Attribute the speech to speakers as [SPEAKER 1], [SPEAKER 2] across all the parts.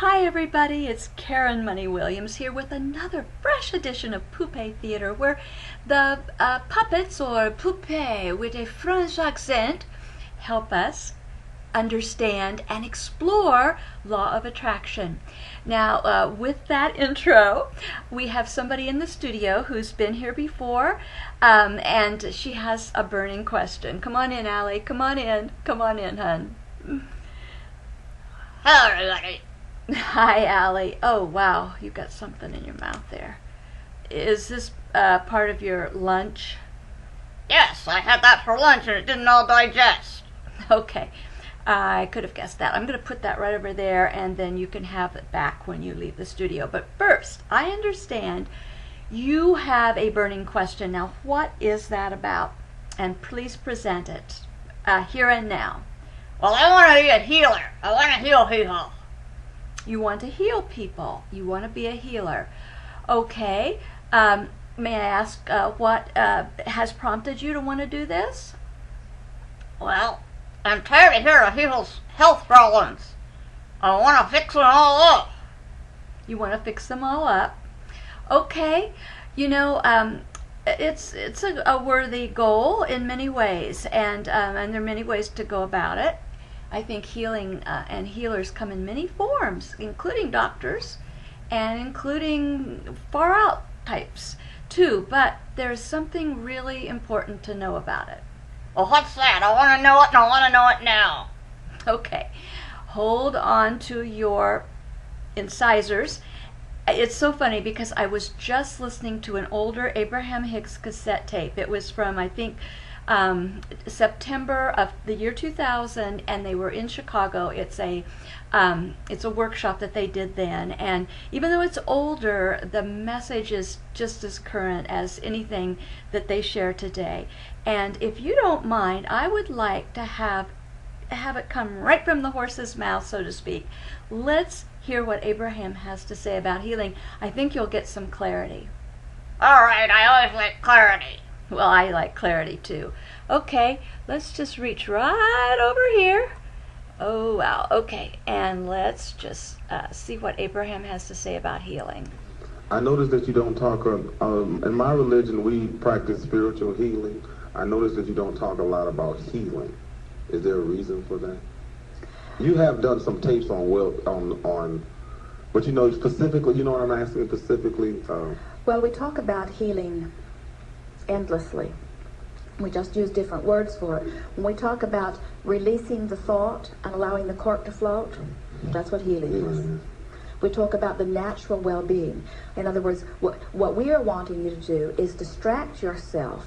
[SPEAKER 1] Hi everybody, it's Karen Money Williams here with another fresh edition of Poupée Theater, where the puppets, or poupée with a French accent, help us understand and explore law of attraction. Now, with that intro, we have somebody in the studio who's been here before, and she has a burning question. Come on in, Allie. Come on in. Come on in, hun.
[SPEAKER 2] Hello, everybody.
[SPEAKER 1] Hi, Allie. Oh, wow, you got something in your mouth there. Is this part of your lunch?
[SPEAKER 2] Yes, I had that for lunch and it didn't all digest.
[SPEAKER 1] Okay, I could have guessed that. I'm going to put that right over there, and then you can have it back when you leave the studio. But first, I understand you have a burning question. Now, what is that about? And please present it here and now.
[SPEAKER 2] Well, I want to be a healer. I want to heal people.
[SPEAKER 1] You want to heal people. You want to be a healer. Okay. May I ask what has prompted you to want to do this?
[SPEAKER 2] Well, I'm tired of hearing people's health problems. I want to fix them all up.
[SPEAKER 1] You want to fix them all up. Okay. You know, it's a worthy goal in many ways, and there are many ways to go about it. I think healing and healers come in many forms, including doctors and including far out types too, but there's something really important to know about it.
[SPEAKER 2] Well, what's that? I want to know it and I want to know it now.
[SPEAKER 1] Okay, hold on to your incisors. It's so funny because I was just listening to an older Abraham-Hicks cassette tape. It was from, I think, September of the year 2000, and they were in Chicago. It's a workshop that they did then, and even though it's older, the message is just as current as anything that they share today. And if you don't mind, I would like to have it come right from the horse's mouth, so to speak. Let's hear what Abraham has to say about healing. I think you'll get some clarity.
[SPEAKER 2] All right, I always like clarity.
[SPEAKER 1] Well, I like clarity too. Okay, let's just reach right over here. Oh, wow. Okay, and let's just see what Abraham has to say about healing.
[SPEAKER 3] I noticed that you don't talk, in my religion we practice spiritual healing. I noticed that you don't talk a lot about healing. Is there a reason for that? You have done some tapes on but you know specifically, you know what I'm asking specifically?
[SPEAKER 4] Well, we talk about healing endlessly. We just use different words for it. When we talk about releasing the thought and allowing the cork to float, that's what healing is. We talk about the natural well-being. In other words, what we are wanting you to do is distract yourself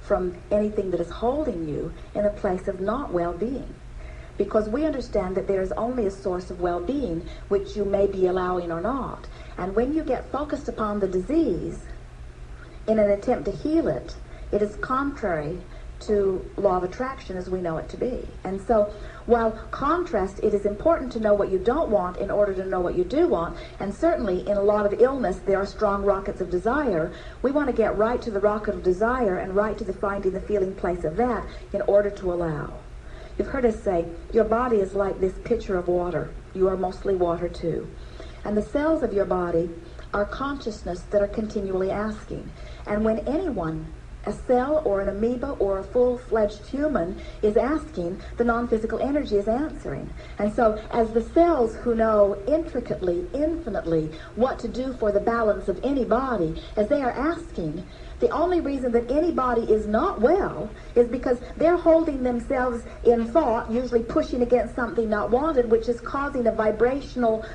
[SPEAKER 4] from anything that is holding you in a place of not well-being. Because we understand that there is only a source of well-being which you may be allowing or not. And when you get focused upon the disease in an attempt to heal it, it is contrary to law of attraction as we know it to be. And so, while contrast, it is important to know what you don't want in order to know what you do want, and certainly in a lot of illness there are strong rockets of desire. We want to get right to the rocket of desire and right to the finding the feeling place of that in order to allow. You've heard us say, your body is like this pitcher of water. You are mostly water too. And the cells of your body are consciousness that are continually asking. And when anyone, a cell or an amoeba or a full-fledged human, is asking, the non-physical energy is answering. And so as the cells who know intricately, infinitely what to do for the balance of any body, as they are asking, the only reason that anybody is not well is because they're holding themselves in thought, usually pushing against something not wanted, which is causing a vibrational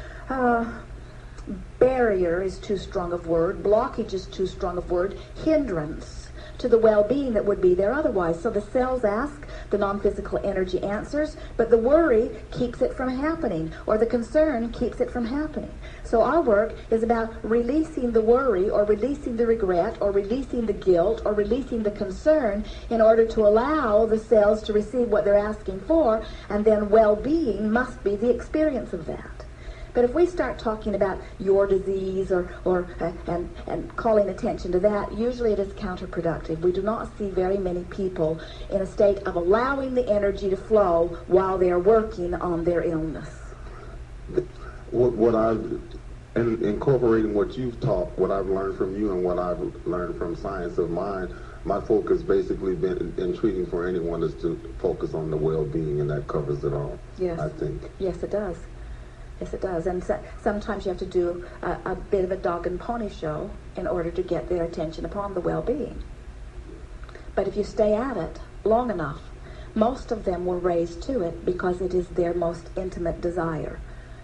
[SPEAKER 4] barrier is too strong of word, blockage is too strong of word, hindrance to the well-being that would be there otherwise. So the cells ask, the non-physical energy answers, but the worry keeps it from happening, or the concern keeps it from happening. So our work is about releasing the worry, or releasing the regret, or releasing the guilt, or releasing the concern in order to allow the cells to receive what they're asking for, and then well-being must be the experience of that. But if we start talking about your disease and calling attention to that, usually it is counterproductive. We do not see very many people in a state of allowing the energy to flow while they are working on their illness.
[SPEAKER 3] what I've incorporating what you've taught, what I've learned from you, and what I've learned from Science of Mind, my focus basically been in treating for anyone is to focus on the well-being, and that covers it all.
[SPEAKER 4] Yes.
[SPEAKER 3] I think.
[SPEAKER 4] Yes, it does. Yes, it does. And sometimes you have to do a bit of a dog and pony show in order to get their attention upon the well-being. But if you stay at it long enough, most of them were raised to it because it is their most intimate desire.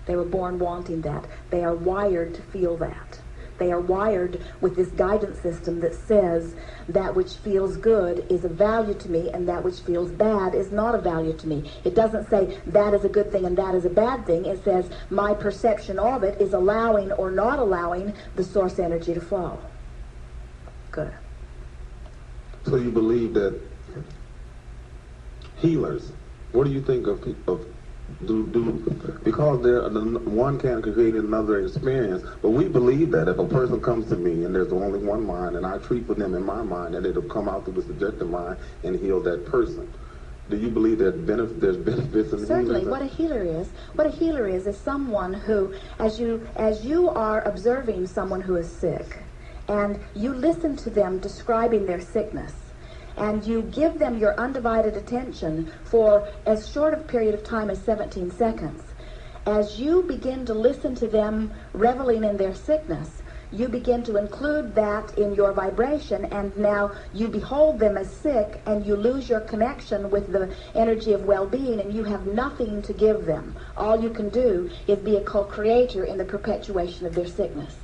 [SPEAKER 4] They were born wanting that. They are wired to feel that. They are wired with this guidance system that says that which feels good is of value to me and that which feels bad is not of value to me. It doesn't say that is a good thing and that is a bad thing. It says my perception of it is allowing or not allowing the source energy to flow. Good.
[SPEAKER 3] So you believe that healers, what do you think of because one can create another experience, but we believe that if a person comes to me and there's only one mind and I treat for them in my mind, that it'll come out through the subjective mind and heal that person. Do you believe that there's benefits in
[SPEAKER 4] Certainly.
[SPEAKER 3] healing?
[SPEAKER 4] What a healer is someone who, as you are observing someone who is sick, and you listen to them describing their sickness, and you give them your undivided attention for as short a period of time as 17 seconds. As you begin to listen to them reveling in their sickness, you begin to include that in your vibration, and now you behold them as sick, and you lose your connection with the energy of well-being, and you have nothing to give them. All you can do is be a co-creator in the perpetuation of their sickness.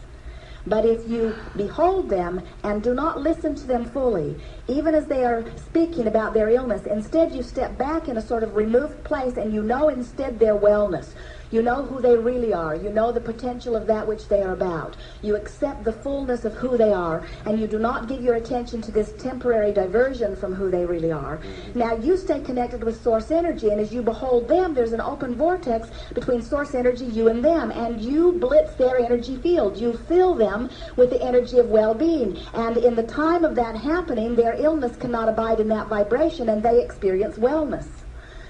[SPEAKER 4] But if you behold them and do not listen to them fully, even as they are speaking about their illness, instead you step back in a sort of removed place and you know instead their wellness. You know who they really are. You know the potential of that which they are about. You accept the fullness of who they are, and you do not give your attention to this temporary diversion from who they really are. Now you stay connected with source energy, and as you behold them, there's an open vortex between source energy, you and them, and you blitz their energy field. You fill them with the energy of well-being, and in the time of that happening, their illness cannot abide in that vibration, and they experience wellness.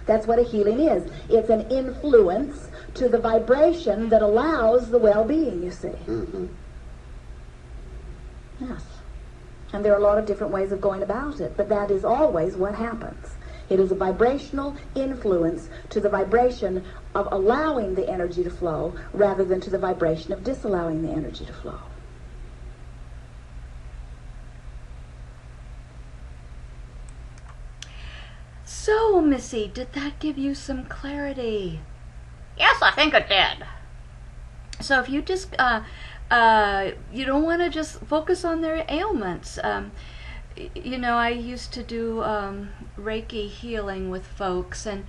[SPEAKER 4] That's what a healing is. It's an influence to the vibration that allows the well-being, you see.
[SPEAKER 3] Mm-hmm.
[SPEAKER 4] Yes. And there are a lot of different ways of going about it, but that is always what happens. It is a vibrational influence to the vibration of allowing the energy to flow rather than to the vibration of disallowing the energy to flow.
[SPEAKER 1] So, Missy, did that give you some clarity?
[SPEAKER 2] Yes, I think it did.
[SPEAKER 1] So if you just, you don't want to just focus on their ailments. You know, I used to do Reiki healing with folks, and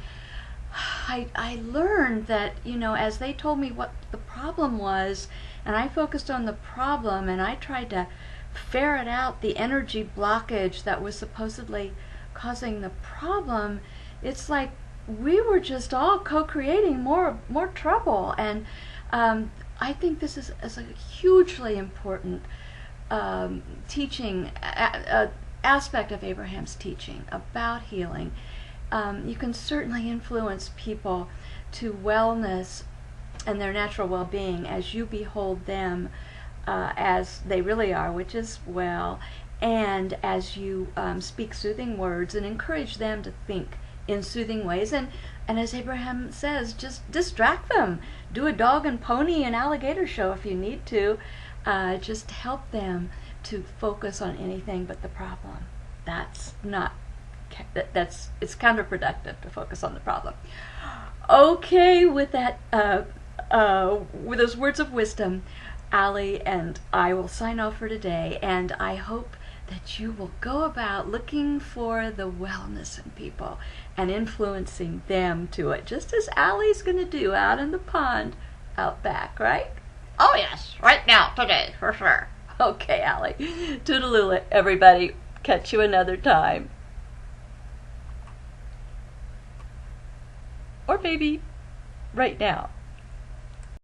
[SPEAKER 1] I learned that, you know, as they told me what the problem was, and I focused on the problem, and I tried to ferret out the energy blockage that was supposedly causing the problem, it's like we were just all co-creating more trouble. And I think this is a hugely important teaching aspect of Abraham's teaching about healing. You can certainly influence people to wellness and their natural well-being as you behold them as they really are, which is well, and as you speak soothing words and encourage them to think in soothing ways, and as Abraham says, just distract them. Do a dog and pony and alligator show if you need to. Just help them to focus on anything but the problem. It's counterproductive to focus on the problem. Okay, with that, with those words of wisdom, Allie and I will sign off for today, and I hope that you will go about looking for the wellness in people and influencing them to it, just as Allie's going to do out in the pond out back, right?
[SPEAKER 2] Oh yes, right now, today, for sure.
[SPEAKER 1] Okay, Allie. Toodaloo, everybody. Catch you another time. Or maybe right now.